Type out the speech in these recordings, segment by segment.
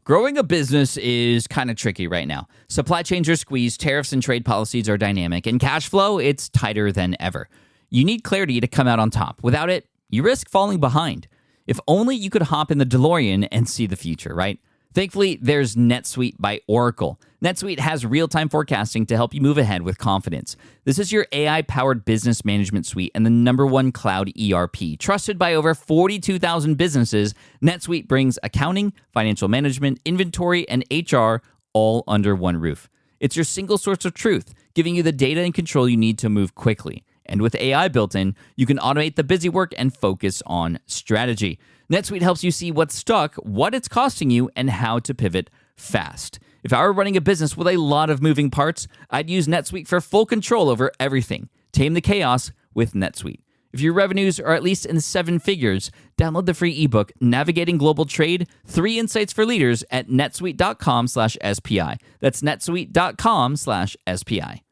Growing a business is kind of tricky right now. Supply chains are squeezed, tariffs and trade policies are dynamic, and cash flow, it's tighter than ever. You need clarity to come out on top. Without it, you risk falling behind. If only you could hop in the DeLorean and see the future, right? Thankfully, there's NetSuite by Oracle. NetSuite has real-time forecasting to help you move ahead with confidence. This is your AI-powered business management suite and the #1 cloud ERP. Trusted by over 42,000 businesses, NetSuite brings accounting, financial management, inventory, and HR all under one roof. It's your single source of truth, giving you the data and control you need to move quickly. And with AI built in, you can automate the busy work and focus on strategy. NetSuite helps you see what's stuck, what it's costing you, and how to pivot fast. If I were running a business with a lot of moving parts, I'd use NetSuite for full control over everything. Tame the chaos with NetSuite. If your revenues are at least in 7 figures, download the free ebook, Navigating Global Trade, 3 Insights for Leaders at netsuite.com/SPI. That's netsuite.com/SPI.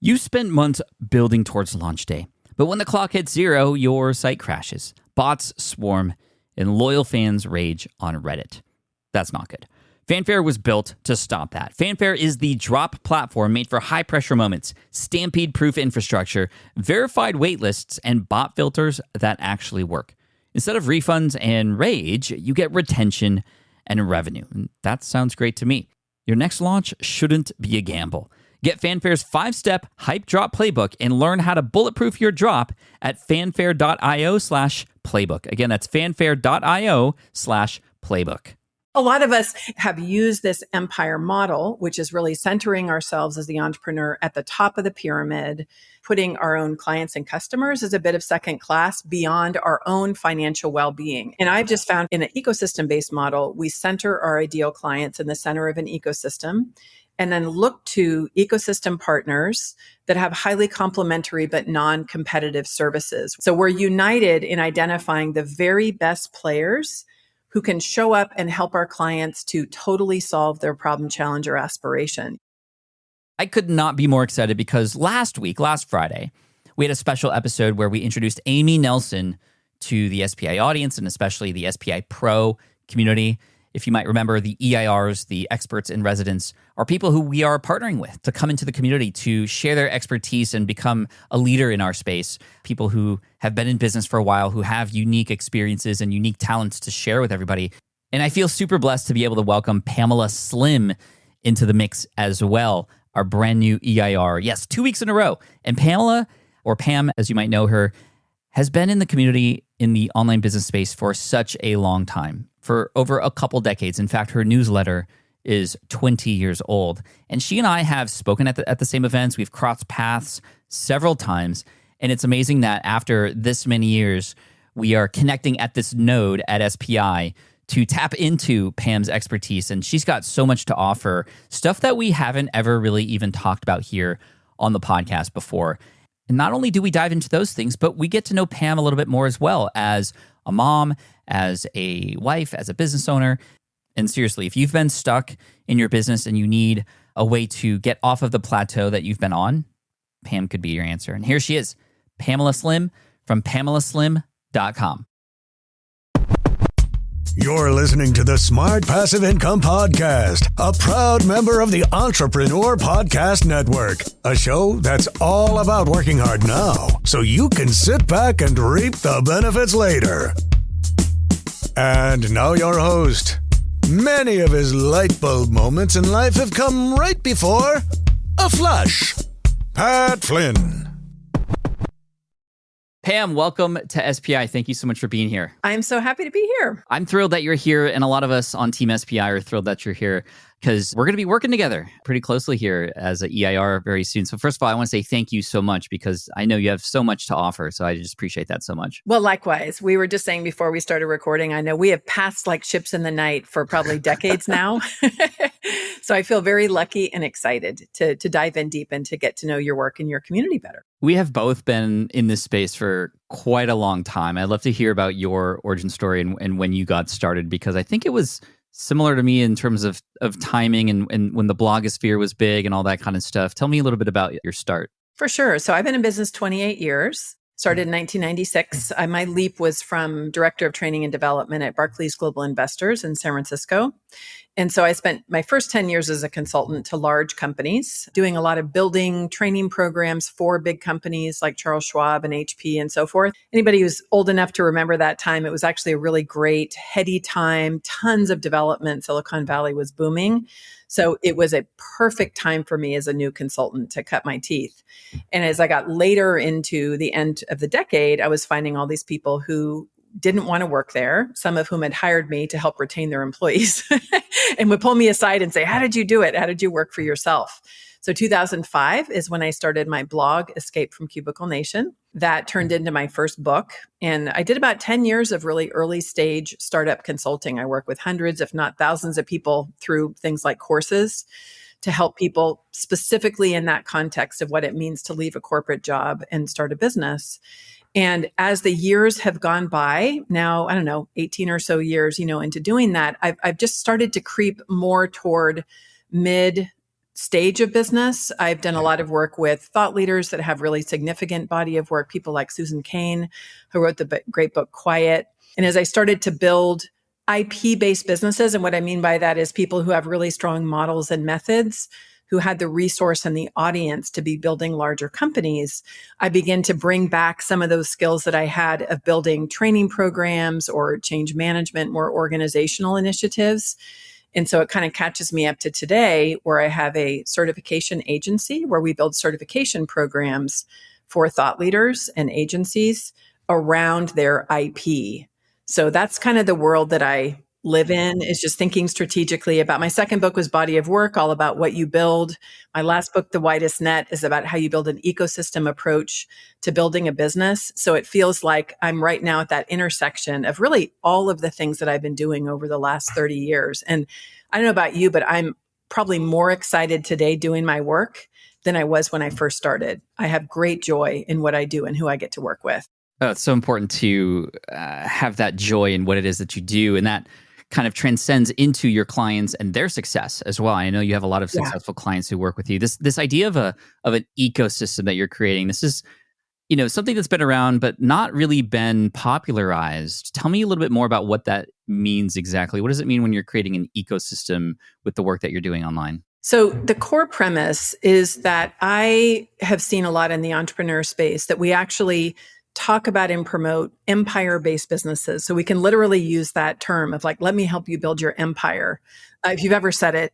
You spent months building towards launch day, but when the clock hits 0, your site crashes. Bots swarm, and loyal fans rage on Reddit. That's not good. Fanfare was built to stop that. Fanfare is the drop platform made for high-pressure moments, stampede-proof infrastructure, verified waitlists, and bot filters that actually work. Instead of refunds and rage, you get retention and revenue. And that sounds great to me. Your next launch shouldn't be a gamble. Get Fanfare's 5-step hype drop playbook and learn how to bulletproof your drop at fanfare.io/playbook. Again, that's fanfare.io/playbook. A lot of us have used this empire model, which is really centering ourselves as the entrepreneur at the top of the pyramid, putting our own clients and customers as a bit of second class beyond our own financial well-being. And I've just found in an ecosystem-based model, we center our ideal clients in the center of an ecosystem and then look to ecosystem partners that have highly complementary but non-competitive services. So we're united in identifying the very best players who can show up and help our clients to totally solve their problem, challenge, or aspiration. I could not be more excited because last Friday, we had a special episode where we introduced Amy Nelson to the SPI audience and especially the SPI Pro community. If you might remember, the EIRs, the experts in residence, are people who we are partnering with to come into the community to share their expertise and become a leader in our space. People who have been in business for a while, who have unique experiences and unique talents to share with everybody. And I feel super blessed to be able to welcome Pamela Slim into the mix as well, our brand new EIR. Yes, 2 weeks in a row. And Pamela, or Pam, as you might know her, has been in the community in the online business space for such a long time, for over a couple decades. In fact, her newsletter is 20 years old. And she and I have spoken at the same events. We've crossed paths several times. And it's amazing that after this many years, we are connecting at this node at SPI to tap into Pam's expertise. And she's got so much to offer, stuff that we haven't ever really even talked about here on the podcast before. And not only do we dive into those things, but we get to know Pam a little bit more as well as a mom, as a wife, as a business owner. And seriously, if you've been stuck in your business and you need a way to get off of the plateau that you've been on, Pam could be your answer. And here she is, Pamela Slim from PamelaSlim.com. You're listening to the Smart Passive Income Podcast, a proud member of the Entrepreneur Podcast Network, a show that's all about working hard now so you can sit back and reap the benefits later. And now your host. Many of his light bulb moments in life have come right before a flash. Pat Flynn. Pam, welcome to SPI. Thank you so much for being here. I'm so happy to be here. I'm thrilled that you're here, and a lot of us on Team SPI are thrilled that you're here because we're going to be working together pretty closely here as an EIR very soon. So first of all, I want to say thank you so much because I know you have so much to offer. So I just appreciate that so much. Well, likewise. We were just saying before we started recording, I know we have passed like ships in the night for probably decades now. So I feel very lucky and excited to dive in deep and to get to know your work and your community better. We have both been in this space for quite a long time. I'd love to hear about your origin story and when you got started, because I think it was similar to me in terms of timing and when the blogosphere was big and all that kind of stuff. Tell me a little bit about your start. For sure. So I've been in business 28 years. Started in 1996. My leap was from director of training and development at Barclays Global Investors in San Francisco. And so I spent my first 10 years as a consultant to large companies, doing a lot of building training programs for big companies like Charles Schwab and HP and so forth. Anybody who's old enough to remember that time, it was actually a really great, heady time, tons of development. Silicon Valley was booming. So it was a perfect time for me as a new consultant to cut my teeth. And as I got later into the end of the decade, I was finding all these people who didn't want to work there, some of whom had hired me to help retain their employees and would pull me aside and say, how did you do it? How did you work for yourself? So 2005 is when I started my blog, Escape from Cubicle Nation. That turned into my first book. And I did about 10 years of really early stage startup consulting. I work with hundreds, if not thousands of people through things like courses to help people specifically in that context of what it means to leave a corporate job and start a business. And as the years have gone by, now, I don't know, 18 or so years, into doing that, I've just started to creep more toward mid stage of business. I've done a lot of work with thought leaders that have really significant body of work, people like Susan Cain, who wrote the great book, Quiet. And as I started to build IP-based businesses, and what I mean by that is people who have really strong models and methods, who had the resource and the audience to be building larger companies, I began to bring back some of those skills that I had of building training programs or change management, more organizational initiatives. And so it kind of catches me up to today, where I have a certification agency where we build certification programs for thought leaders and agencies around their IP. So that's kind of the world that I live in, is just thinking strategically about. My second book was Body of Work, all about what you build. My last book, The Widest Net, is about how you build an ecosystem approach to building a business. So it feels like I'm right now at that intersection of really all of the things that I've been doing over the last 30 years. And I don't know about you, but I'm probably more excited today doing my work than I was when I first started. I have great joy in what I do and who I get to work with. Oh, it's so important to have that joy in what it is that you do, and that kind of transcends into your clients and their success as well. I know you have a lot of successful clients who work with you. This idea of an ecosystem that you're creating. This is, something that's been around but not really been popularized. Tell me a little bit more about what that means exactly. What does it mean when you're creating an ecosystem with the work that you're doing online? So the core premise is that I have seen a lot in the entrepreneur space that we actually talk about and promote empire-based businesses. So we can literally use that term of like, let me help you build your empire. If you've ever said it,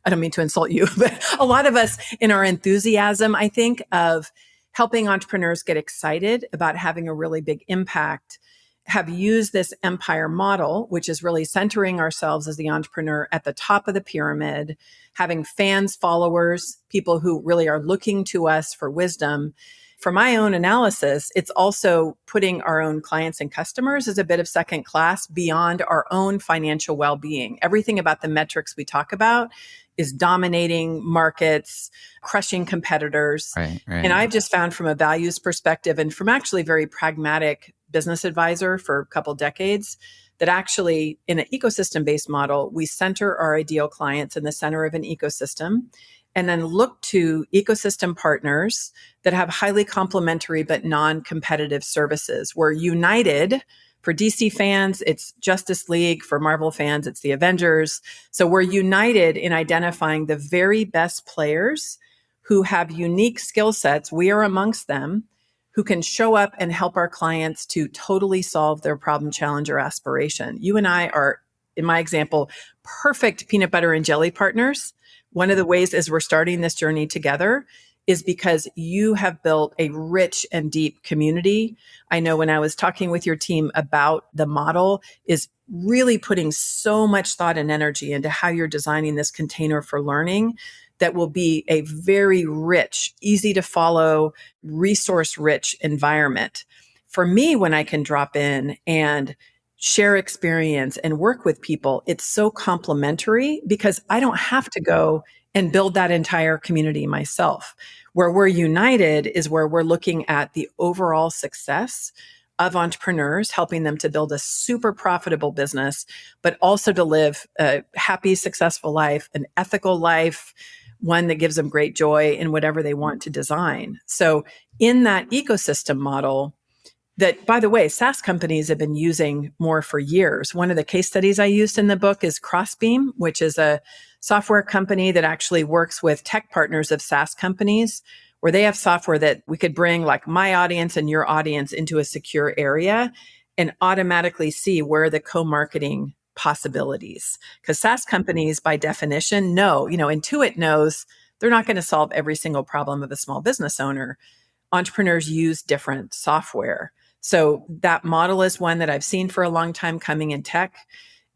I don't mean to insult you, but a lot of us in our enthusiasm, I think, of helping entrepreneurs get excited about having a really big impact, have used this empire model, which is really centering ourselves as the entrepreneur at the top of the pyramid, having fans, followers, people who really are looking to us for wisdom. For my own analysis, it's also putting our own clients and customers as a bit of second class beyond our own financial well-being. Everything about the metrics we talk about is dominating markets, crushing competitors. Right. And I've just found, from a values perspective and from actually very pragmatic business advisor for a couple decades, that actually in an ecosystem-based model, we center our ideal clients in the center of an ecosystem, and then look to ecosystem partners that have highly complementary but non-competitive services. We're united. For DC fans, it's Justice League. For Marvel fans, it's the Avengers. So we're united in identifying the very best players who have unique skill sets. We are amongst them, who can show up and help our clients to totally solve their problem, challenge, or aspiration. You and I are, in my example, perfect peanut butter and jelly partners. One of the ways as we're starting this journey together is because you have built a rich and deep community. I know when I was talking with your team about the model, is really putting so much thought and energy into how you're designing this container for learning that will be a very rich, easy to follow, resource rich environment. For me, when I can drop in and share experience and work with people, it's so complementary because I don't have to go and build that entire community myself. Where we're united is where we're looking at the overall success of entrepreneurs, helping them to build a super profitable business, but also to live a happy, successful life, an ethical life, one that gives them great joy in whatever they want to design. So in that ecosystem model, that, by the way, SaaS companies have been using more for years. One of the case studies I used in the book is Crossbeam, which is a software company that actually works with tech partners of SaaS companies, where they have software that we could bring like my audience and your audience into a secure area and automatically see where the co-marketing possibilities. Because SaaS companies, by definition, know, Intuit knows they're not going to solve every single problem of a small business owner. Entrepreneurs use different software. So that model is one that I've seen for a long time coming in tech.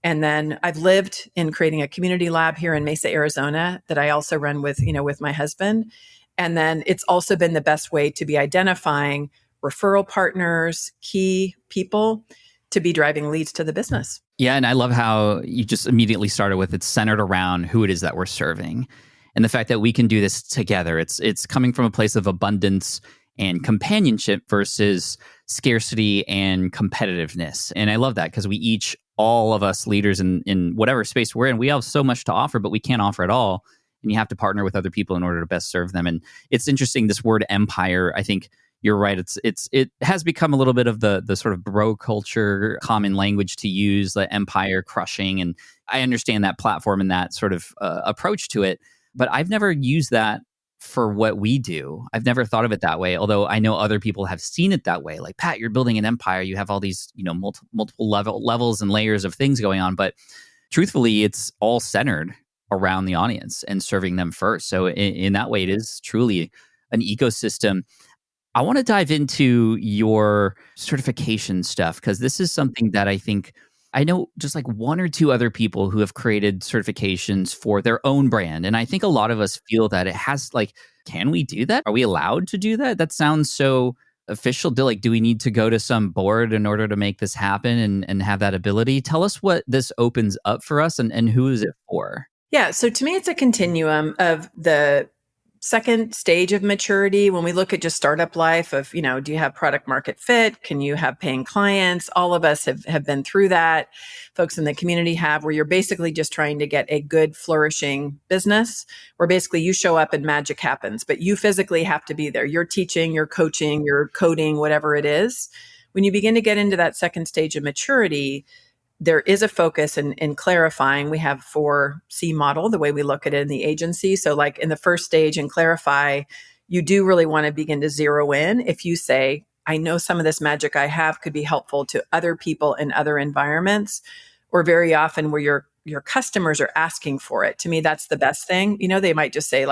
And then I've lived in creating a community lab here in Mesa, Arizona, that I also run with my husband. And then it's also been the best way to be identifying referral partners, key people to be driving leads to the business. Yeah, and I love how you just immediately started with it's centered around who it is that we're serving. And the fact that we can do this together. It's coming from a place of abundance and companionship versus scarcity and competitiveness. And I love that because all of us leaders in whatever space we're in, we have so much to offer, but we can't offer it all. And you have to partner with other people in order to best serve them. And it's interesting, this word empire, I think you're right. It has become a little bit of the sort of bro culture common language to use, the empire crushing. And I understand that platform and that sort of approach to it, but I've never used that for what we do. I've never thought of it that way, although I know other people have seen it that way. Like, Pat, you're building an empire. You have all these, multiple levels and layers of things going on. But truthfully, it's all centered around the audience and serving them first. So in that way, it is truly an ecosystem. I want to dive into your certification stuff because this is something that I know just like one or two other people who have created certifications for their own brand. And I think a lot of us feel that it has can we do that? Are we allowed to do that? That sounds so official. Do we need to go to some board in order to make this happen and have that ability? Tell us what this opens up for us and who is it for? Yeah. So to me, it's a continuum of the second stage of maturity. When we look at just startup life of, do you have product market fit? Can you have paying clients? All of us have been through that. Folks in the community have, where you're basically just trying to get a good flourishing business where basically you show up and magic happens, but you physically have to be there. You're teaching, you're coaching, you're coding, whatever it is. When you begin to get into that second stage of maturity, there is a focus in clarifying. We have 4C model, the way we look at it in the agency. So like in the first stage in clarify, you do really want to begin to zero in. If you say, I know some of this magic I have could be helpful to other people in other environments, or very often where your customers are asking for it. To me, that's the best thing. They might just say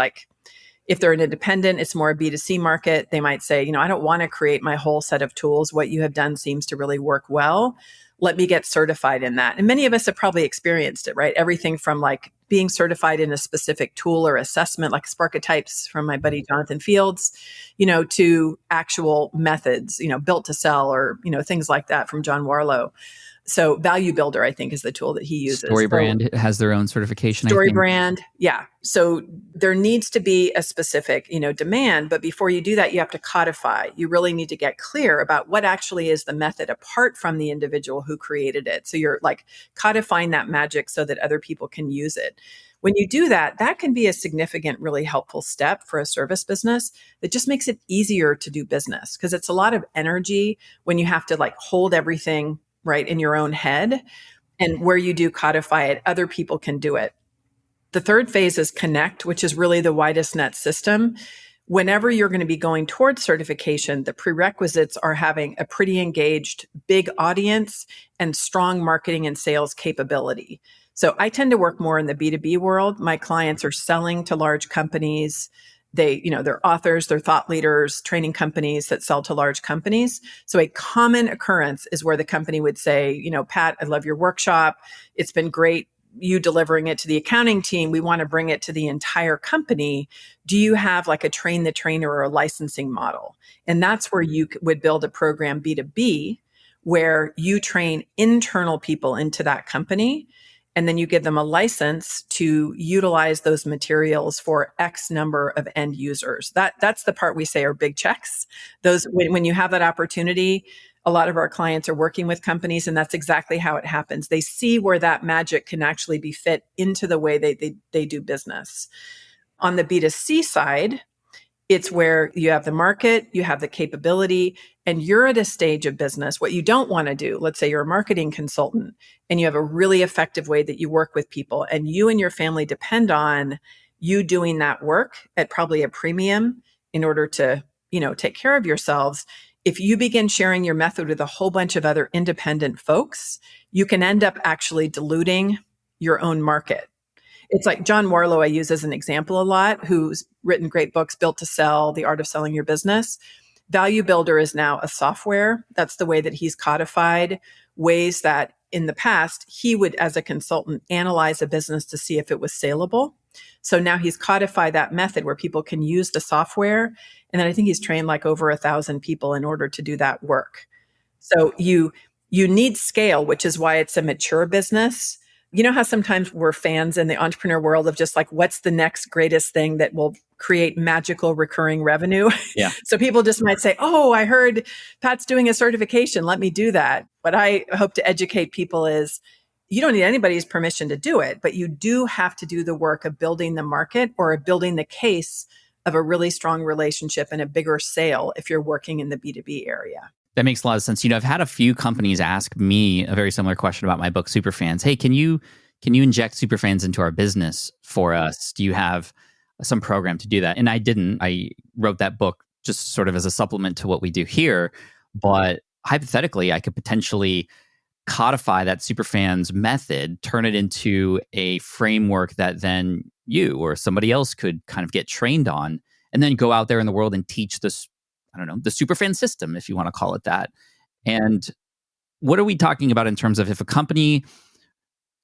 if they're an independent, it's more a B2C market. They might say, I don't want to create my whole set of tools. What you have done seems to really work well. Let me get certified in that. And many of us have probably experienced it, right? Everything from being certified in a specific tool or assessment, like Sparketypes from my buddy Jonathan Fields, to actual methods, built to sell or, things like that from John Warlow. So Value Builder, I think, is the tool that he uses. StoryBrand has their own certification. StoryBrand, yeah. So there needs to be a specific, demand. But before you do that, you have to codify. You really need to get clear about what actually is the method apart from the individual who created it. So you're codifying that magic so that other people can use it. When you do that, that can be a significant, really helpful step for a service business that just makes it easier to do business, because it's a lot of energy when you have to hold everything right in your own head. And where you do codify it, other people can do it. The third phase is connect, which is really the widest net system. Whenever you're going to be going towards certification, the prerequisites are having a pretty engaged, big audience and strong marketing and sales capability. So I tend to work more in the B2B world. My clients are selling to large companies. They're authors, they're thought leaders, training companies that sell to large companies. So a common occurrence is where the company would say, Pat, I love your workshop. It's been great, you delivering it to the accounting team. We want to bring it to the entire company. Do you have a train the trainer or a licensing model? And that's where you would build a program B2B where you train internal people into that company. And then you give them a license to utilize those materials for X number of end users. That's the part we say are big checks. Those when you have that opportunity, a lot of our clients are working with companies, and that's exactly how it happens. They see where that magic can actually be fit into the way they do business. On the B2C side, It's where you have the market, you have the capability, and you're at a stage of business. What you don't want to do, let's say you're a marketing consultant and you have a really effective way that you work with people, and you and your family depend on you doing that work at probably a premium in order to, take care of yourselves. If you begin sharing your method with a whole bunch of other independent folks, you can end up actually diluting your own market. It's like John Warlow, I use as an example a lot, who's written great books, Built to Sell, The Art of Selling Your Business. Value Builder is now a software. That's the way that he's codified ways that in the past, he would, as a consultant, analyze a business to see if it was saleable. So now he's codified that method where people can use the software. And then I think he's trained like over 1,000 people in order to do that work. So you need scale, which is why it's a mature business. You know how sometimes we're fans in the entrepreneur world of just like, what's the next greatest thing that will create magical recurring revenue? Yeah. So people just might say, oh, I heard Pat's doing a certification. Let me do that. What I hope to educate people is you don't need anybody's permission to do it, but you do have to do the work of building the market or of building the case of a really strong relationship and a bigger sale if you're working in the B2B area. That makes a lot of sense. I've had a few companies ask me a very similar question about my book, Superfans. Hey, can you inject Superfans into our business for us? Do you have some program to do that? And I didn't. I wrote that book just sort of as a supplement to what we do here. But hypothetically, I could potentially codify that Superfans method, turn it into a framework that then you or somebody else could kind of get trained on, and then go out there in the world and teach this, I don't know, the Superfan system, if you want to call it that. And what are we talking about in terms of if a company,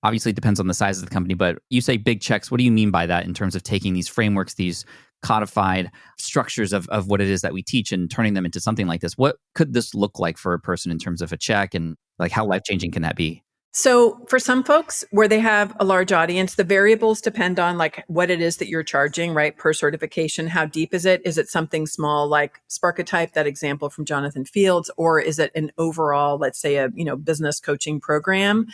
obviously it depends on the size of the company, but you say big checks, what do you mean by that in terms of taking these frameworks, these codified structures of what it is that we teach and turning them into something like this? What could this look like for a person in terms of a check, and like how life-changing can that be? So for some folks where they have a large audience, the variables depend on like what it is that you're charging, right? Per certification, how deep is it? Is it something small like Sparketype, that example from Jonathan Fields, or is it an overall, let's say a, business coaching program?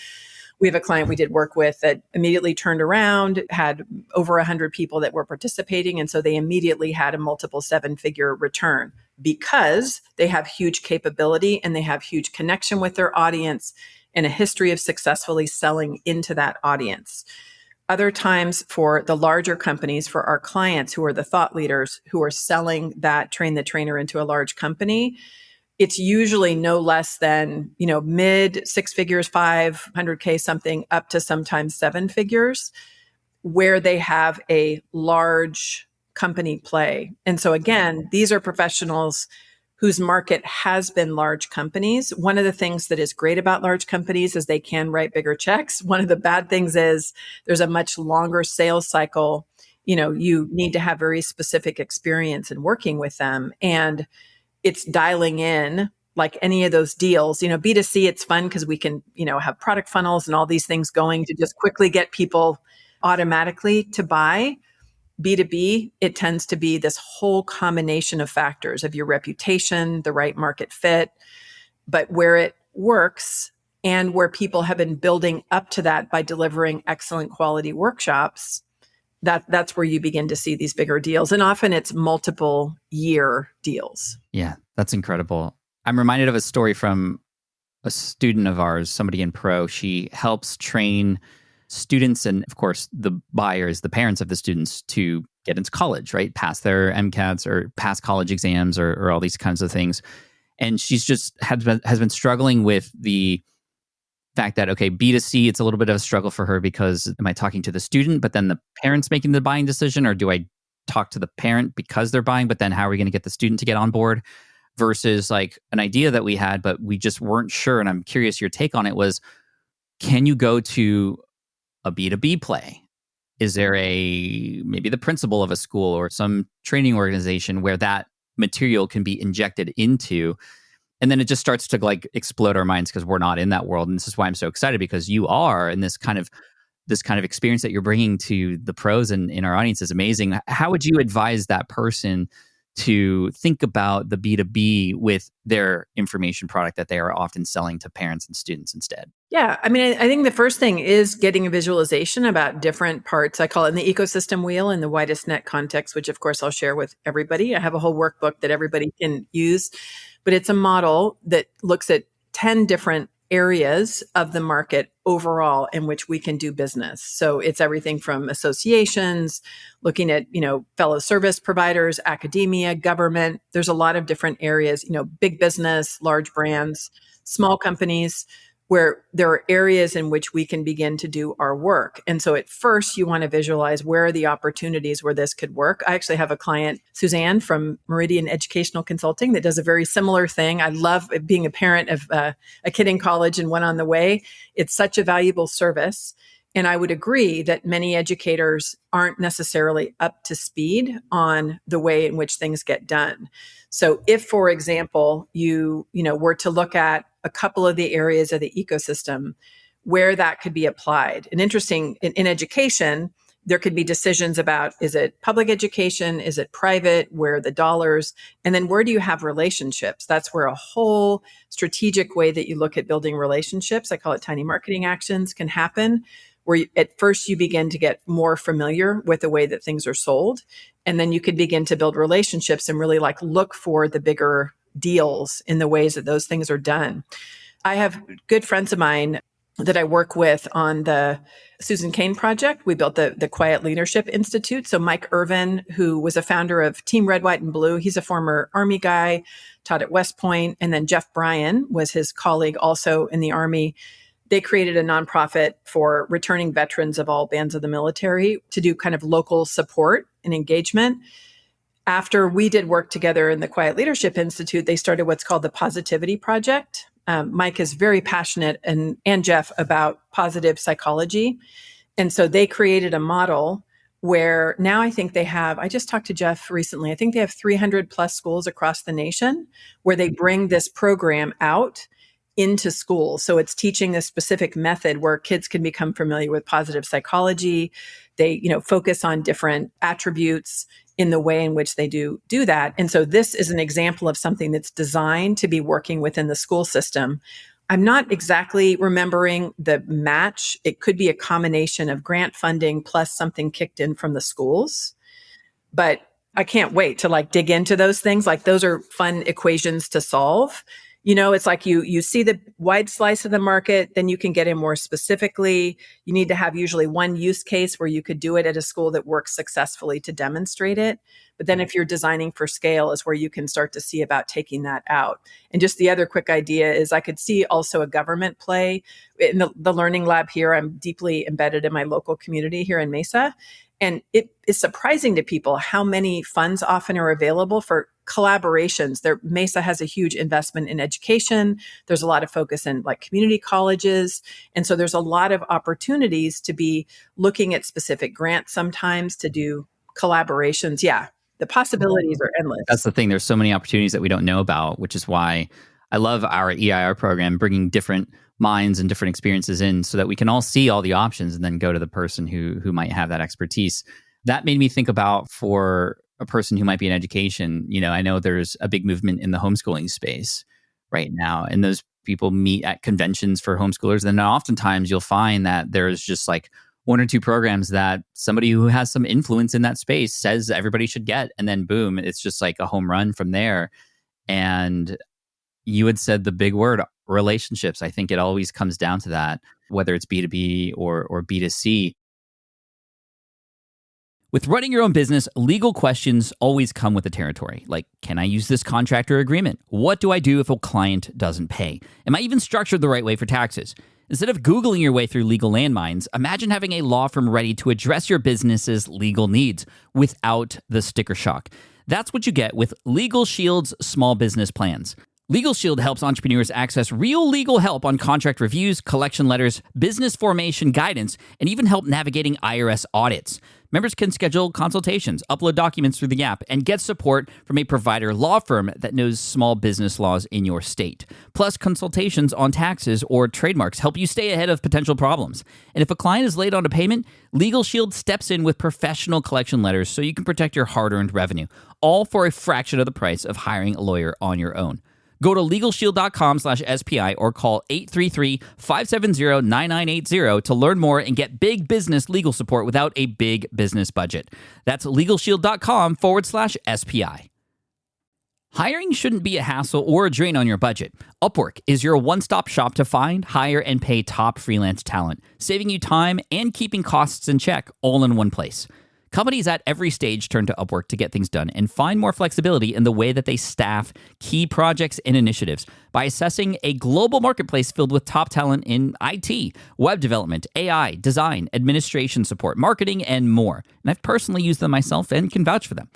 We have a client we did work with that immediately turned around, had over 100 people that were participating. And so they immediately had a multiple 7-figure return because they have huge capability and they have huge connection with their audience and a history of successfully selling into that audience. Other times for the larger companies, for our clients who are the thought leaders who are selling that train the trainer into a large company, it's usually no less than, mid 6 figures, 500K something, up to sometimes 7 figures, where they have a large company play. And so again, these are professionals whose market has been large companies. One of the things that is great about large companies is they can write bigger checks. One of the bad things is there's a much longer sales cycle. You need to have very specific experience in working with them. And it's dialing in like any of those deals. B2C, it's fun because we can, have product funnels and all these things going to just quickly get people automatically to buy. B2B, it tends to be this whole combination of factors of your reputation, the right market fit, but where it works and where people have been building up to that by delivering excellent quality workshops, that's where you begin to see these bigger deals. And often it's multiple year deals. Yeah, that's incredible. I'm reminded of a story from a student of ours, somebody in Pro. She helps train students, and of course, the buyers, the parents of the students, to get into college, right? Pass their MCATs or pass college exams or all these kinds of things. And she's just has been struggling with the fact that, okay, B2C, it's a little bit of a struggle for her because am I talking to the student, but then the parent's making the buying decision, or do I talk to the parent because they're buying, but then how are we going to get the student to get on board? Versus like an idea that we had, but we just weren't sure. And I'm curious, your take on it was, can you go to a B2B play? Is there maybe the principal of a school or some training organization where that material can be injected into? And then it just starts to like explode our minds because we're not in that world. And this is why I'm so excited, because you are, and this kind of experience that you're bringing to the pros and in our audience is amazing. How would you advise that person to think about the B2B with their information product that they are often selling to parents and students instead? Yeah. I mean, I think the first thing is getting a visualization about different parts. I call it in the ecosystem wheel in the widest net context, which of course I'll share with everybody. I have a whole workbook that everybody can use, but it's a model that looks at 10 different areas of the market overall in which we can do business. So it's everything from associations, looking at, fellow service providers, academia, government. There's a lot of different areas, big business, large brands, small companies, where there are areas in which we can begin to do our work. And so at first, you want to visualize where are the opportunities where this could work. I actually have a client, Suzanne from Meridian Educational Consulting, that does a very similar thing. I love being a parent of a kid in college and one on the way. It's such a valuable service. And I would agree that many educators aren't necessarily up to speed on the way in which things get done. So if, for example, you were to look at a couple of the areas of the ecosystem where that could be applied. And interesting, in education, there could be decisions about, is it public education? Is it private? Where are the dollars? And then where do you have relationships? That's where a whole strategic way that you look at building relationships, I call it tiny marketing actions, can happen, where at first you begin to get more familiar with the way that things are sold. And then you could begin to build relationships and really look for the bigger deals in the ways that those things are done. I have good friends of mine that I work with on the Susan Cain project. We built the Quiet Leadership Institute. So Mike Irvin, who was a founder of Team Red, White, and Blue, he's a former Army guy, taught at West Point. And then Jeff Bryan was his colleague also in the Army. They created a nonprofit for returning veterans of all bands of the military to do kind of local support and engagement. After we did work together in the Quiet Leadership Institute, they started what's called the Positivity Project. Mike is very passionate and Jeff about positive psychology. And so they created a model where now I think they have, I just talked to Jeff recently, I think they have 300 plus schools across the nation where they bring this program out into schools. So it's teaching this specific method where kids can become familiar with positive psychology. They, focus on different attributes in the way in which they do that. And so this is an example of something that's designed to be working within the school system. I'm not exactly remembering the match. It could be a combination of grant funding plus something kicked in from the schools. But I can't wait to dig into those things. Those are fun equations to solve. It's like you see the wide slice of the market, then you can get in more specifically. You need to have usually one use case where you could do it at a school that works successfully to demonstrate it. But then if you're designing for scale is where you can start to see about taking that out. And just the other quick idea is I could see also a government play. In the Learning Lab here, I'm deeply embedded in my local community here in Mesa. And it is surprising to people how many funds often are available for collaborations. Mesa has a huge investment in education. There's a lot of focus in community colleges. And so there's a lot of opportunities to be looking at specific grants sometimes to do collaborations. Yeah, the possibilities are endless. That's the thing. There's so many opportunities that we don't know about, which is why I love our EIR program, bringing different minds and different experiences in so that we can all see all the options and then go to the person who might have that expertise. That made me think about for a person who might be in education, I know there's a big movement in the homeschooling space right now, and those people meet at conventions for homeschoolers. And oftentimes you'll find that there's just one or two programs that somebody who has some influence in that space says everybody should get. And then boom, it's just a home run from there. And you had said the big word, relationships. I think it always comes down to that, whether it's B2B or B2C. With running your own business, legal questions always come with the territory. Like, can I use this contract or agreement? What do I do if a client doesn't pay? Am I even structured the right way for taxes? Instead of Googling your way through legal landmines, imagine having a law firm ready to address your business's legal needs without the sticker shock. That's what you get with Legal Shield's small business plans. Legal Shield helps entrepreneurs access real legal help on contract reviews, collection letters, business formation guidance, and even help navigating IRS audits. Members can schedule consultations, upload documents through the app, and get support from a provider law firm that knows small business laws in your state. Plus, consultations on taxes or trademarks help you stay ahead of potential problems. And if a client is late on a payment, Legal Shield steps in with professional collection letters so you can protect your hard-earned revenue, all for a fraction of the price of hiring a lawyer on your own. Go to LegalShield.com/SPI or call 833-570-9980 to learn more and get big business legal support without a big business budget. That's LegalShield.com/SPI. Hiring shouldn't be a hassle or a drain on your budget. Upwork is your one-stop shop to find, hire, and pay top freelance talent, saving you time and keeping costs in check all in one place. Companies at every stage turn to Upwork to get things done and find more flexibility in the way that they staff key projects and initiatives by assessing a global marketplace filled with top talent in IT, web development, AI, design, administration support, marketing, and more. And I've personally used them myself and can vouch for them.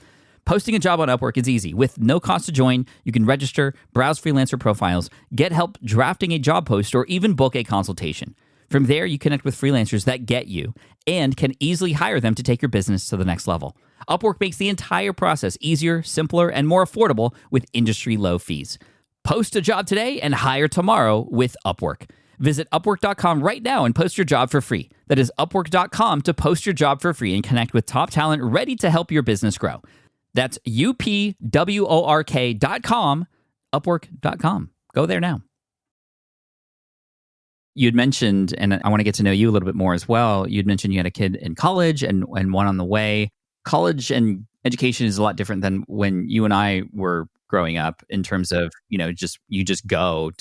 Posting a job on Upwork is easy. With no cost to join, you can register, browse freelancer profiles, get help drafting a job post, or even book a consultation. From there, you connect with freelancers that get you and can easily hire them to take your business to the next level. Upwork makes the entire process easier, simpler, and more affordable with industry-low fees. Post a job today and hire tomorrow with Upwork. Visit Upwork.com right now and post your job for free. That is Upwork.com to post your job for free and connect with top talent ready to help your business grow. That's UPWORK.com, Upwork.com. Go there now. You'd mentioned, and I want to get to know you a little bit more as well, you'd mentioned you had a kid in college and one on the way. College and education is a lot different than when you and I were growing up in terms of, you just go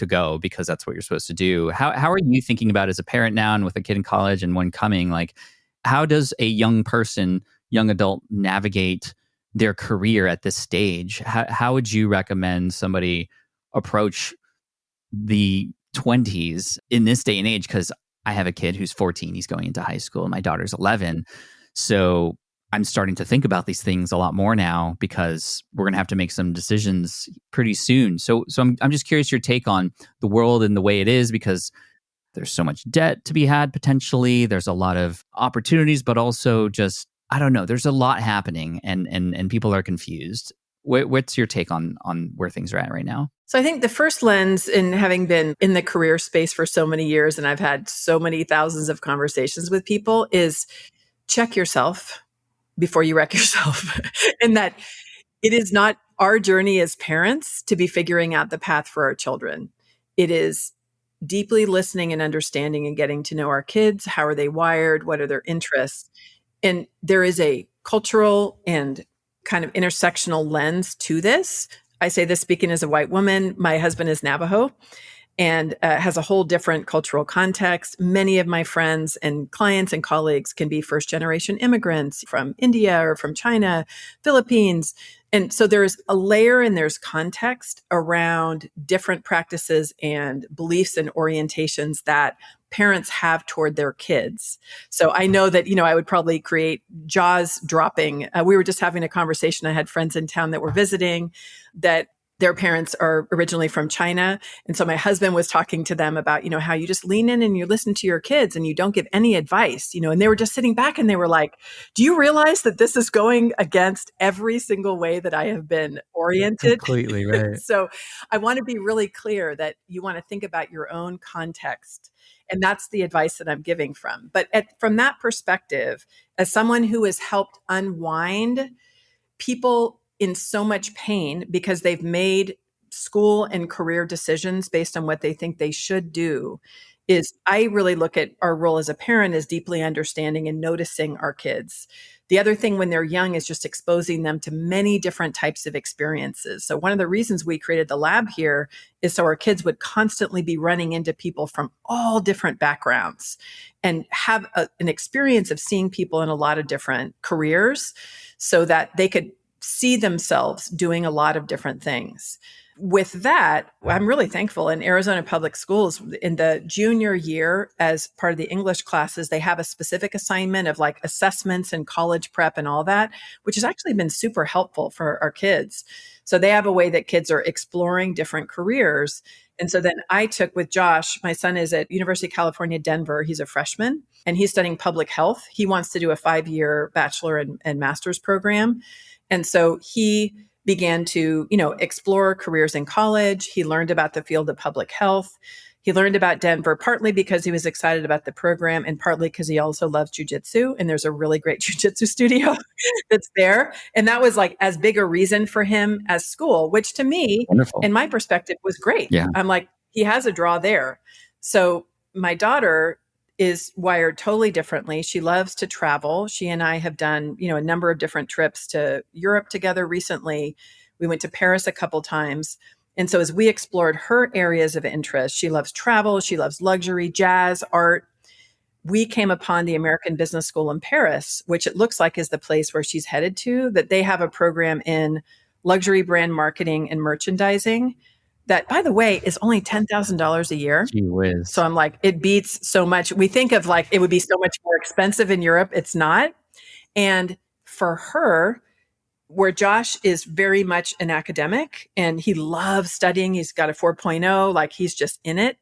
because that's what you're supposed to do. How are you thinking about as a parent now and with a kid in college and one coming? Like, how does a young adult navigate their career at this stage? How would you recommend somebody approach the 20s in this day and age? Because I have a kid who's 14, he's going into high school, and my daughter's 11. So I'm starting to think about these things a lot more now because we're going to have to make some decisions pretty soon. So I'm just curious your take on the world and the way it is, because there's so much debt to be had potentially. There's a lot of opportunities, but also just, I don't know, there's a lot happening and people are confused. What's your take on where things are at right now? So I think the first lens, in having been in the career space for so many years, and I've had so many thousands of conversations with people, is check yourself before you wreck yourself. And that it is not our journey as parents to be figuring out the path for our children. It is deeply listening and understanding and getting to know our kids. How are they wired? What are their interests? And there is a cultural and kind of intersectional lens to this. I say this speaking as a white woman. My husband is Navajo and has a whole different cultural context. Many of my friends and clients and colleagues can be first-generation immigrants from India or from China, Philippines. And so there's a layer and there's context around different practices and beliefs and orientations that parents have toward their kids. So I know that, I would probably create jaws dropping. We were just having a conversation. I had friends in town that were visiting that their parents are originally from China. And so my husband was talking to them about, how you just lean in and you listen to your kids and you don't give any advice, and they were just sitting back and they were like, do you realize that this is going against every single way that I have been oriented? Completely right. So I want to be really clear that you want to think about your own context. And that's the advice that I'm giving from. But from that perspective, as someone who has helped unwind people in so much pain because they've made school and career decisions based on what they think they should do, is I really look at our role as a parent as deeply understanding and noticing our kids. The other thing when they're young is just exposing them to many different types of experiences. So one of the reasons we created the lab here is so our kids would constantly be running into people from all different backgrounds and have an experience of seeing people in a lot of different careers so that they could see themselves doing a lot of different things. with that, I'm really thankful in Arizona public schools in the junior year, as part of the English classes, they have a specific assignment of like assessments and college prep and all that, which has actually been super helpful for our kids. So they have a way that kids are exploring different careers. And so then I took with Josh, my son is at University of California, Denver. He's a freshman and he's studying public health. He wants to do a 5-year bachelor and master's program. And so he began to, explore careers in college. He learned about the field of public health. He learned about Denver partly because he was excited about the program and partly because he also loves jujitsu. And there's a really great jujitsu studio that's there. And that was like as big a reason for him as school, which to me, Wonderful. in my perspective, was great. Yeah. I'm like, he has a draw there. So my daughter is wired totally differently. She loves to travel. She and I have done, a number of different trips to Europe together recently. We went to Paris a couple times. And so as we explored her areas of interest, she loves travel, she loves luxury, jazz, art. We came upon the American Business School in Paris, which it looks like is the place where she's headed to, that they have a program in luxury brand marketing and merchandising that, by the way, is only $10,000 a year. Gee whiz. So I'm like, it beats so much. We think of like, it would be so much more expensive in Europe. It's not. And for her, where Josh is very much an academic and he loves studying, he's got a 4.0, like he's just in it.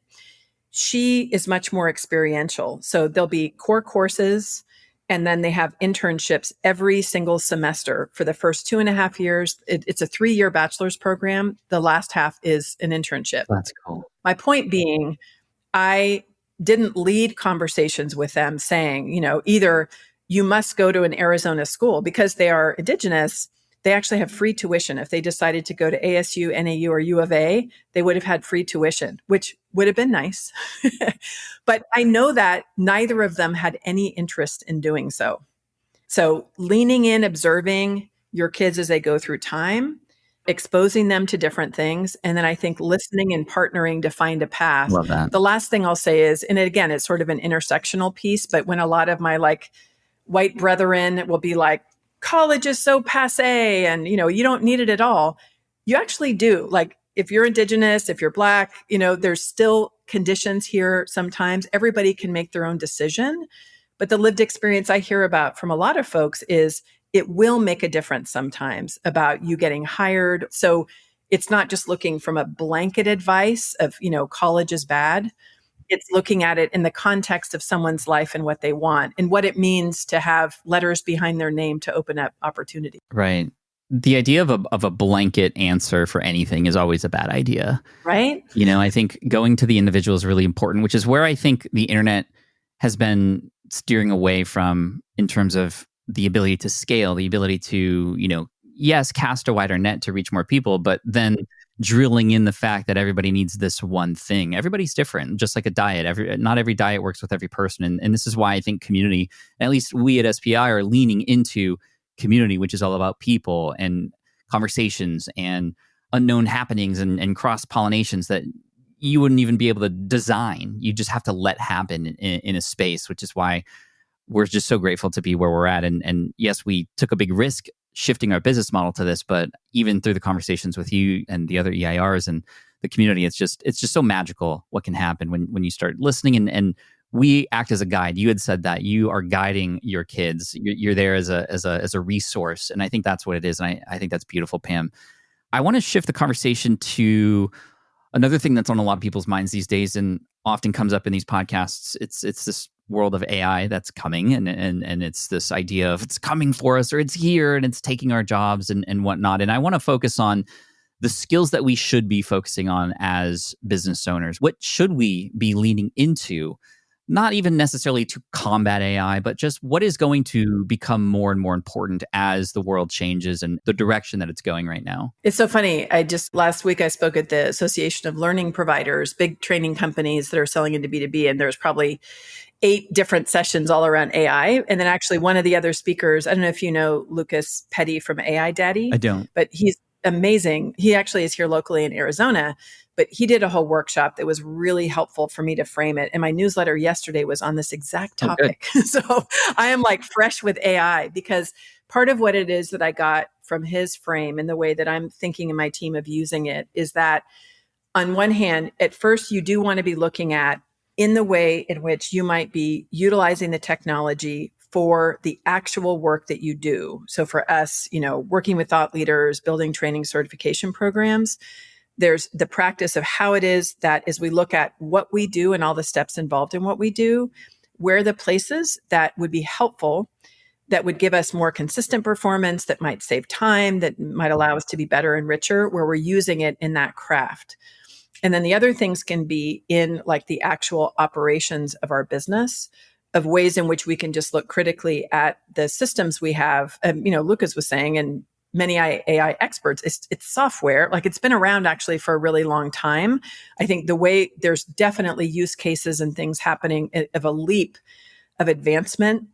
She is much more experiential. So there'll be core courses and then they have internships every single semester for the first 2.5 years. It's a 3-year bachelor's program. The last half is an internship. That's cool. My point being, I didn't lead conversations with them saying, either you must go to an Arizona school because they are indigenous. They actually have free tuition. If they decided to go to ASU, NAU, or U of A, they would have had free tuition, which would have been nice. But I know that neither of them had any interest in doing so. So leaning in, observing your kids as they go through time, exposing them to different things. And then I think listening and partnering to find a path. Love that. The last thing I'll say is, and again, it's sort of an intersectional piece, but when a lot of my like white brethren will be like, college is so passe and, you don't need it at all. You actually do. Like if you're indigenous, if you're Black, there's still conditions here. Sometimes everybody can make their own decision. But the lived experience I hear about from a lot of folks is it will make a difference sometimes about you getting hired. So it's not just looking from a blanket advice of, college is bad. It's looking at it in the context of someone's life and what they want and what it means to have letters behind their name to open up opportunity. Right. The idea of a blanket answer for anything is always a bad idea. Right. I think going to the individual is really important, which is where I think the internet has been steering away from in terms of the ability to scale, the ability to, yes, cast a wider net to reach more people, but then drilling in the fact that everybody needs this one thing. Everybody's different, just like a diet. Not every diet works with every person. And this is why I think community, at least we at SPI, are leaning into community, which is all about people and conversations and unknown happenings and cross-pollinations that you wouldn't even be able to design. You just have to let happen in a space, which is why we're just so grateful to be where we're at. And yes, we took a big risk shifting our business model to this, but even through the conversations with you and the other EIRs and the community, it's just so magical what can happen when you start listening and we act as a guide. You had said that you are guiding your kids. You're there as a resource, and I think that's what it is. And I think that's beautiful, Pam. I want to shift the conversation to another thing that's on a lot of people's minds these days, and often comes up in these podcasts. It's this world of AI that's coming, and it's this idea of it's coming for us, or it's here and it's taking our jobs and whatnot. And I want to focus on the skills that we should be focusing on as business owners. What should we be leaning into? Not even necessarily to combat AI, but just what is going to become more and more important as the world changes and the direction that it's going right now. It's so funny. Last week, I spoke at the Association of Learning Providers, big training companies that are selling into B2B, and there's probably 8 different sessions all around AI. And then actually one of the other speakers, I don't know if you know Lucas Petty from AI Daddy. I don't. But he's amazing. He actually is here locally in Arizona, but he did a whole workshop that was really helpful for me to frame it. And my newsletter yesterday was on this exact topic. So I am like fresh with AI because part of what it is that I got from his frame and the way that I'm thinking in my team of using it is that on one hand, at first, you do want to be looking at in the way in which you might be utilizing the technology for the actual work that you do. So for us, working with thought leaders, building training certification programs, there's the practice of how it is that as we look at what we do and all the steps involved in what we do, where the places that would be helpful, that would give us more consistent performance, that might save time, that might allow us to be better and richer, where we're using it in that craft. And then the other things can be in like the actual operations of our business, of ways in which we can just look critically at the systems we have. Lucas was saying, and many AI experts, it's software. Like it's been around actually for a really long time. I think the way there's definitely use cases and things happening of a leap of advancement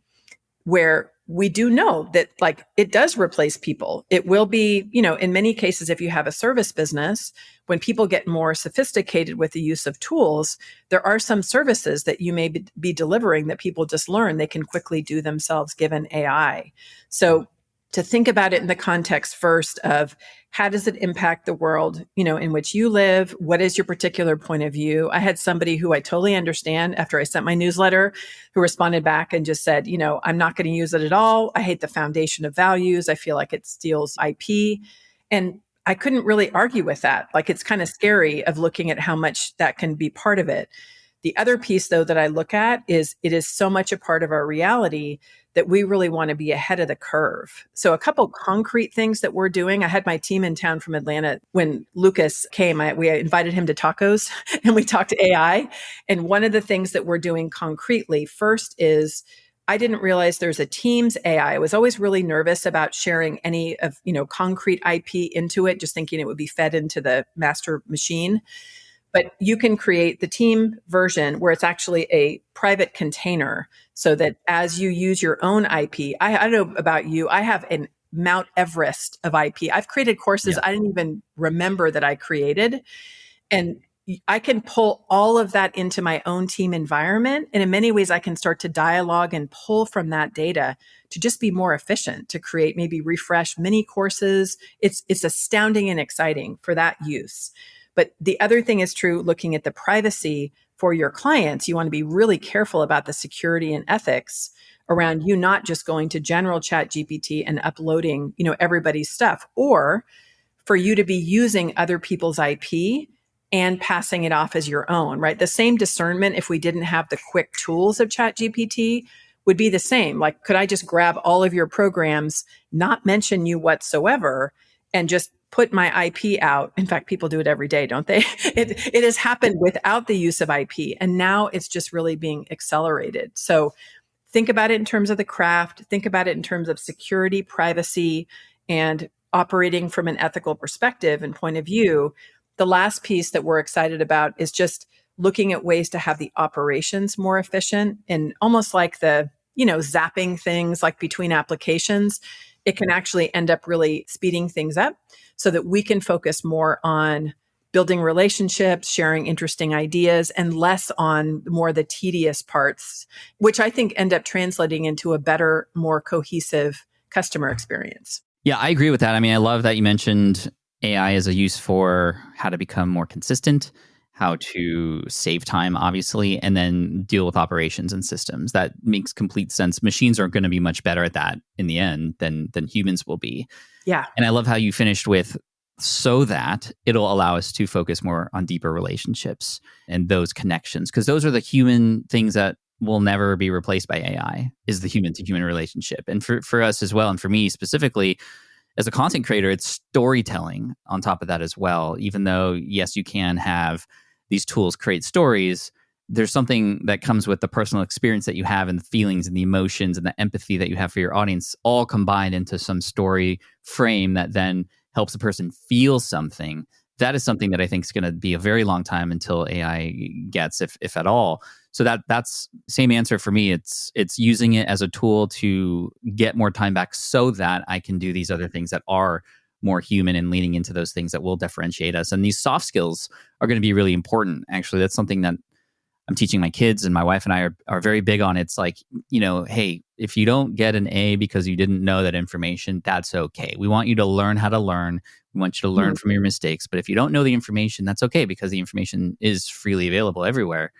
where we do know that like it does replace people. It will be, in many cases, if you have a service business, when people get more sophisticated with the use of tools, there are some services that you may be delivering that people just learn they can quickly do themselves given AI. So to think about it in the context first of how does it impact the world, in which you live? What is your particular point of view? I had somebody who I totally understand after I sent my newsletter who responded back and just said, I'm not going to use it at all. I hate the foundation of values. I feel like it steals IP. And I couldn't really argue with that. Like it's kind of scary of looking at how much that can be part of it. The other piece, though, that I look at is it is so much a part of our reality that we really want to be ahead of the curve. So a couple concrete things that we're doing. I had my team in town from Atlanta when Lucas came. We invited him to tacos and we talked AI. And one of the things that we're doing concretely first is I didn't realize there's a Teams AI. I was always really nervous about sharing any of, concrete IP into it, just thinking it would be fed into the master machine. But you can create the team version where it's actually a private container so that as you use your own IP, I don't know about you, I have an Mount Everest of IP. I've created courses I didn't even remember that I created. And I can pull all of that into my own team environment. And in many ways, I can start to dialogue and pull from that data to just be more efficient, to create maybe refresh mini courses. It's astounding and exciting for that use. But the other thing is true looking at the privacy for your clients. You want to be really careful about the security and ethics around you not just going to general chat GPT and uploading, everybody's stuff, or for you to be using other people's IP and passing it off as your own, right? The same discernment, if we didn't have the quick tools of chat GPT, would be the same. Like, could I just grab all of your programs, not mention you whatsoever, and just put my IP out? In fact, people do it every day, don't they? It has happened without the use of IP. And now it's just really being accelerated. So think about it in terms of the craft. Think about it in terms of security, privacy, and operating from an ethical perspective and point of view. The last piece that we're excited about is just looking at ways to have the operations more efficient, and almost like the, zapping things like between applications. It can actually end up really speeding things up so that we can focus more on building relationships, sharing interesting ideas, and less on more the tedious parts, which I think end up translating into a better, more cohesive customer experience. Yeah, I agree with that. I mean, I love that you mentioned AI as a use for how to become more consistent, how to save time, obviously, and then deal with operations and systems. That makes complete sense. Machines are going to be much better at that in the end than humans will be. Yeah. And I love how you finished with, so that it'll allow us to focus more on deeper relationships and those connections, because those are the human things that will never be replaced by AI, is the human to human relationship. And for us as well, and for me specifically, as a content creator, it's storytelling on top of that as well. Even though, yes, you can have these tools create stories, there's something that comes with the personal experience that you have and the feelings and the emotions and the empathy that you have for your audience, all combined into some story frame that then helps a person feel something. That is something that I think is going to be a very long time until AI gets, if at all. So that's same answer for me. It's using it as a tool to get more time back so that I can do these other things that are more human and leaning into those things that will differentiate us. And these soft skills are going to be really important. Actually, that's something that I'm teaching my kids, and my wife and I are very big on it's like, hey, if you don't get an A because you didn't know that information, that's okay. We want you to learn how to learn. We want you to learn from your mistakes. But if you don't know the information, that's okay, because the information is freely available everywhere.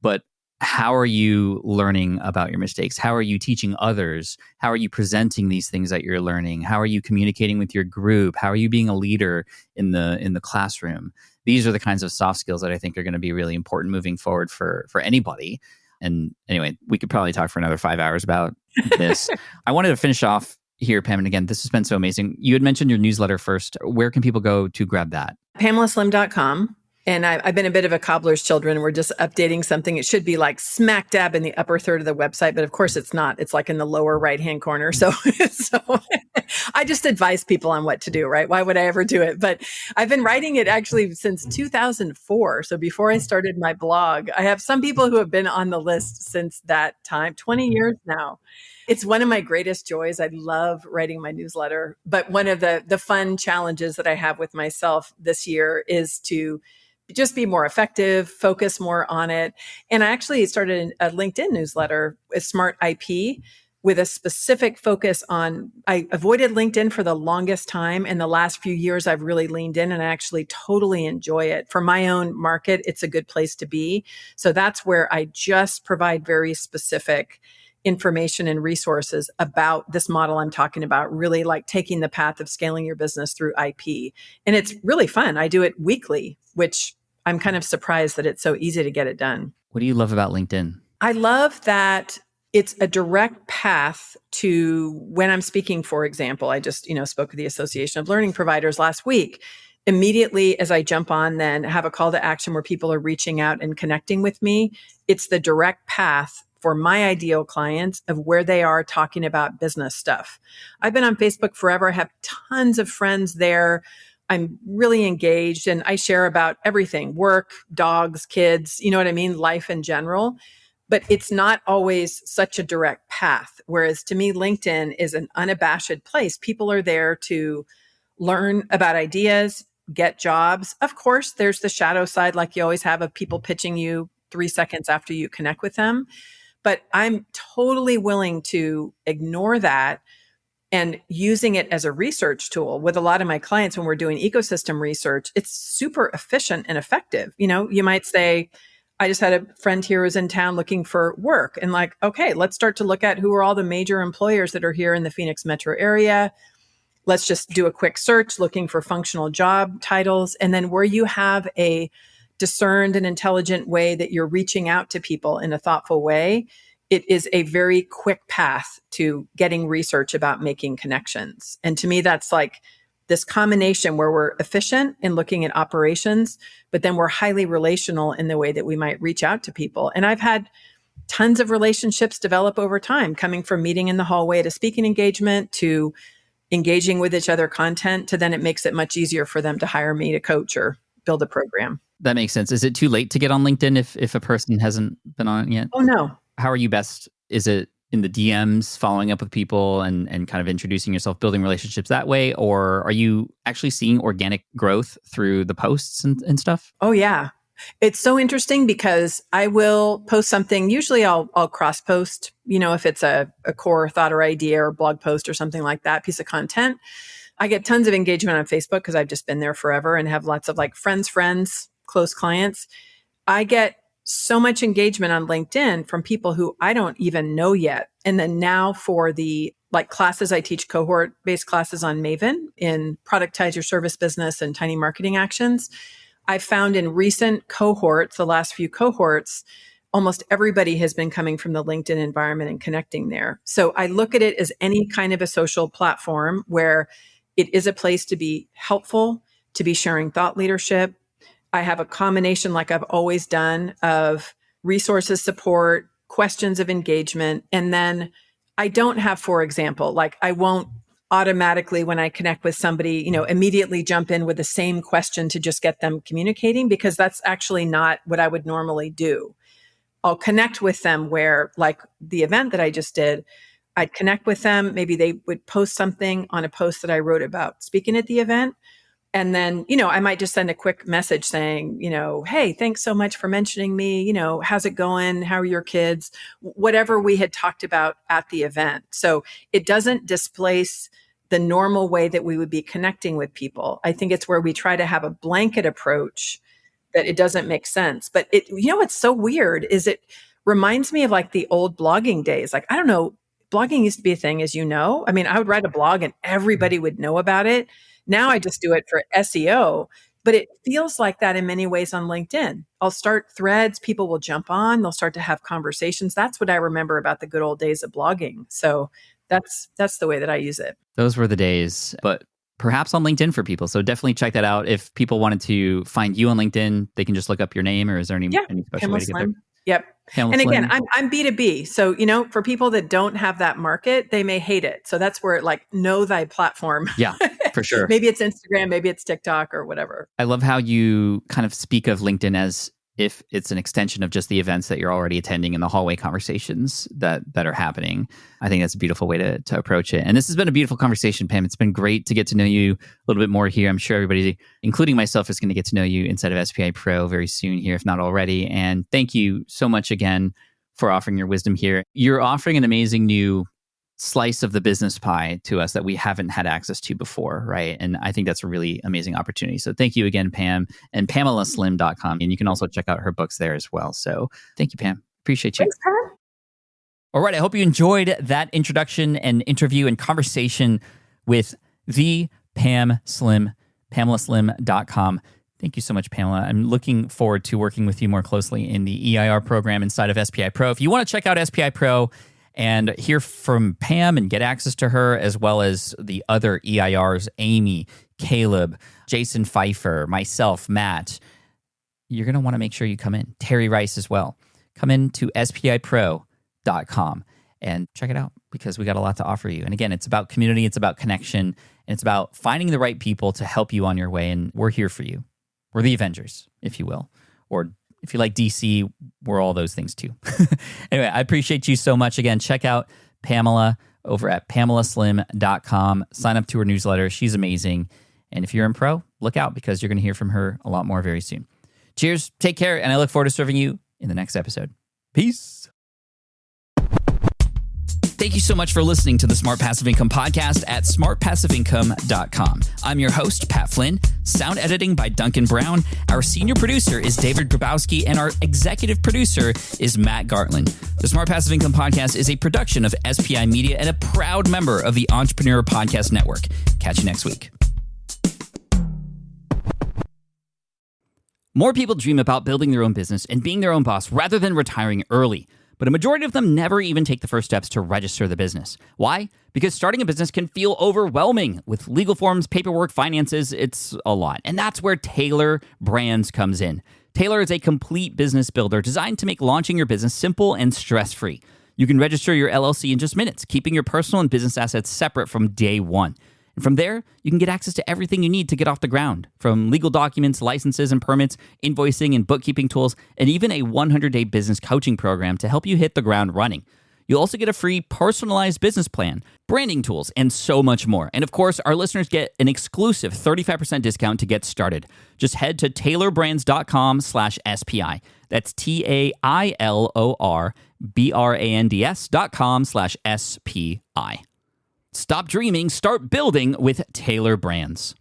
But how are you learning about your mistakes? How are you teaching others? How are you presenting these things that you're learning? How are you communicating with your group? How are you being a leader in the classroom? These are the kinds of soft skills that I think are going to be really important moving forward for anybody. And anyway, we could probably talk for another 5 hours about this. I wanted to finish off here, Pam. And again, this has been so amazing. You had mentioned your newsletter first. Where can people go to grab that? PamelaSlim.com. And I've been a bit of a cobbler's children. We're just updating something. It should be like smack dab in the upper third of the website, but of course it's not. It's like in the lower right-hand corner. So I just advise people on what to do, right? Why would I ever do it? But I've been writing it actually since 2004. So before I started my blog, I have some people who have been on the list since that time, 20 years now. It's one of my greatest joys. I love writing my newsletter. But one of the fun challenges that I have with myself this year is to just be more effective, focus more on it. And I actually started a LinkedIn newsletter with Smart IP with a specific focus on, I avoided LinkedIn for the longest time. And the last few years, I've really leaned in and I actually totally enjoy it. For my own market, it's a good place to be. So that's where I just provide very specific information and resources about this model I'm talking about, really like taking the path of scaling your business through IP. And it's really fun. I do it weekly, which I'm kind of surprised that it's so easy to get it done. What do you love about LinkedIn? I love that it's a direct path to when I'm speaking, for example. I just, spoke with the Association of Learning Providers last week. Immediately as I jump on, then have a call to action where people are reaching out and connecting with me. It's the direct path for my ideal clients of where they are talking about business stuff. I've been on Facebook forever. I have tons of friends there. I'm really engaged and I share about everything, work, dogs, kids, you know what I mean? Life in general. But it's not always such a direct path. Whereas to me, LinkedIn is an unabashed place. People are there to learn about ideas, get jobs. Of course, there's the shadow side, like you always have, of people pitching you 3 seconds after you connect with them. But I'm totally willing to ignore that and using it as a research tool with a lot of my clients when we're doing ecosystem research. It's super efficient and effective. You might say, I just had a friend here who's in town looking for work and like, okay, let's start to look at who are all the major employers that are here in the Phoenix metro area. Let's just do a quick search looking for functional job titles. And then where you have a discerned and intelligent way that you're reaching out to people in a thoughtful way, it is a very quick path to getting research about making connections. And to me, that's like this combination where we're efficient in looking at operations, but then we're highly relational in the way that we might reach out to people. And I've had tons of relationships develop over time, coming from meeting in the hallway at a speaking engagement to engaging with each other content, to then it makes it much easier for them to hire me to coach or build a program. That makes sense. Is it too late to get on LinkedIn if a person hasn't been on it yet? Oh, no. How are you best? Is it in the DMs, following up with people and kind of introducing yourself, building relationships that way? Or are you actually seeing organic growth through the posts and stuff? Oh, yeah. It's so interesting because I will post something. Usually I'll cross post, if it's a core thought or idea or blog post or something like that, piece of content. I get tons of engagement on Facebook because I've just been there forever and have lots of like friends, close clients. I get so much engagement on LinkedIn from people who I don't even know yet. And then now for the classes, I teach cohort-based classes on Maven in productize your service business and tiny marketing actions. I've found in recent cohorts, the last few cohorts, almost everybody has been coming from the LinkedIn environment and connecting there. So I look at it as any kind of a social platform where it is a place to be helpful, to be sharing thought leadership. I have a combination, like I've always done, of resources, support, questions of engagement. And then I don't have, for example, I won't automatically, when I connect with somebody, immediately jump in with the same question to just get them communicating, because that's actually not what I would normally do. I'll connect with them where, like the event that I just did, I'd connect with them. Maybe they would post something on a post that I wrote about speaking at the event. And then, I might just send a quick message saying, hey, thanks so much for mentioning me. How's it going? How are your kids? Whatever we had talked about at the event. So it doesn't displace the normal way that we would be connecting with people. I think it's where we try to have a blanket approach that it doesn't make sense. But what's so weird is it reminds me of like the old blogging days. Like, I don't know, blogging used to be a thing, as you know. I mean, I would write a blog and everybody would know about it. Now I just do it for SEO, but it feels like that in many ways on LinkedIn. I'll start threads, people will jump on, they'll start to have conversations. That's what I remember about the good old days of blogging. So that's the way that I use it. Those were the days, but perhaps on LinkedIn for people. So definitely check that out. If people wanted to find you on LinkedIn, they can just look up your name, or is there any special Pamela way to get there? Slim. Yep. Pamela and again, Slim. I'm B2B. So, for people that don't have that market, they may hate it. So that's where it know thy platform. Yeah, for sure. Maybe it's Instagram, maybe it's TikTok or whatever. I love how you kind of speak of LinkedIn as if it's an extension of just the events that you're already attending and the hallway conversations that are happening. I think that's a beautiful way to approach it. And this has been a beautiful conversation, Pam. It's been great to get to know you a little bit more here. I'm sure everybody, including myself, is going to get to know you inside of SPI Pro very soon here, if not already. And thank you so much again for offering your wisdom here. You're offering an amazing new slice of the business pie to us that we haven't had access to before, right? And I think that's a really amazing opportunity. So thank you again, Pam, and PamelaSlim.com. And you can also check out her books there as well. So thank you, Pam. Appreciate you. Thanks, Pam. All right. I hope you enjoyed that introduction and interview and conversation with the Pam Slim, PamelaSlim.com. Thank you so much, Pamela. I'm looking forward to working with you more closely in the EIR program inside of SPI Pro. If you want to check out SPI Pro and hear from Pam and get access to her, as well as the other EIRs, Amy, Caleb, Jason Pfeiffer, myself, Matt, you're going to want to make sure you come in. Terry Rice as well. Come in to spipro.com and check it out, because we got a lot to offer you. And again, it's about community, it's about connection, and it's about finding the right people to help you on your way. And we're here for you. We're the Avengers, if you will. Or if you like DC, we're all those things too. Anyway, I appreciate you so much. Again, check out Pamela over at PamelaSlim.com. Sign up to her newsletter. She's amazing. And if you're in pro, look out, because you're going to hear from her a lot more very soon. Cheers, take care, and I look forward to serving you in the next episode. Peace. Thank you so much for listening to the Smart Passive Income podcast at smartpassiveincome.com. I'm your host, Pat Flynn. Sound editing by Duncan Brown. Our senior producer is David Grabowski, and our executive producer is Matt Gartland. The Smart Passive Income podcast is a production of SPI Media and a proud member of the Entrepreneur Podcast Network. Catch you next week. More people dream about building their own business and being their own boss rather than retiring early. But a majority of them never even take the first steps to register the business. Why? Because starting a business can feel overwhelming. With legal forms, paperwork, finances, it's a lot. And that's where Taylor Brands comes in. Taylor is a complete business builder designed to make launching your business simple and stress-free. You can register your LLC in just minutes, keeping your personal and business assets separate from day one. And from there, you can get access to everything you need to get off the ground, from legal documents, licenses and permits, invoicing and bookkeeping tools, and even a 100-day business coaching program to help you hit the ground running. You'll also get a free personalized business plan, branding tools, and so much more. And of course, our listeners get an exclusive 35% discount to get started. Just head to taylorbrands.com/SPI. That's TAILORBRANDS.com/SPI. Stop dreaming, start building with Taylor Brands.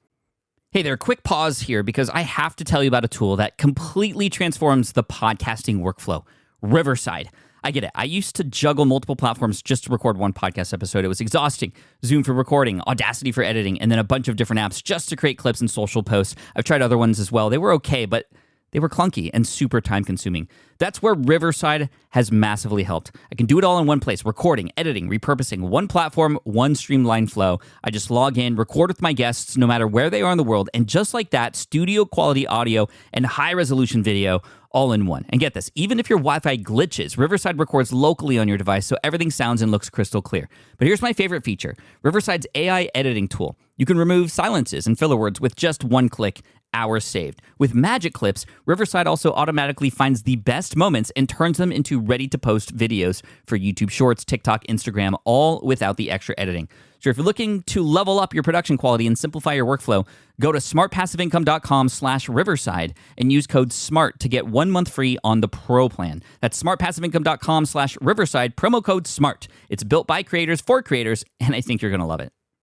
Hey there, quick pause here because I have to tell you about a tool that completely transforms the podcasting workflow, Riverside. I get it. I used to juggle multiple platforms just to record one podcast episode. It was exhausting. Zoom for recording, Audacity for editing, and then a bunch of different apps just to create clips and social posts. I've tried other ones as well. They were okay, but they were clunky and super time-consuming. That's where Riverside has massively helped. I can do it all in one place: recording, editing, repurposing, one platform, one streamlined flow. I just log in, record with my guests no matter where they are in the world, and just like that, studio-quality audio and high-resolution video all in one. And get this, even if your Wi-Fi glitches, Riverside records locally on your device so everything sounds and looks crystal clear. But here's my favorite feature, Riverside's AI editing tool. You can remove silences and filler words with just one click. Hours saved. With Magic Clips, Riverside also automatically finds the best moments and turns them into ready-to-post videos for YouTube Shorts, TikTok, Instagram, all without the extra editing. So if you're looking to level up your production quality and simplify your workflow, go to smartpassiveincome.com/Riverside and use code SMART to get 1 month free on the Pro plan. That's smartpassiveincome.com/Riverside, promo code SMART. It's built by creators for creators, and I think you're going to love it.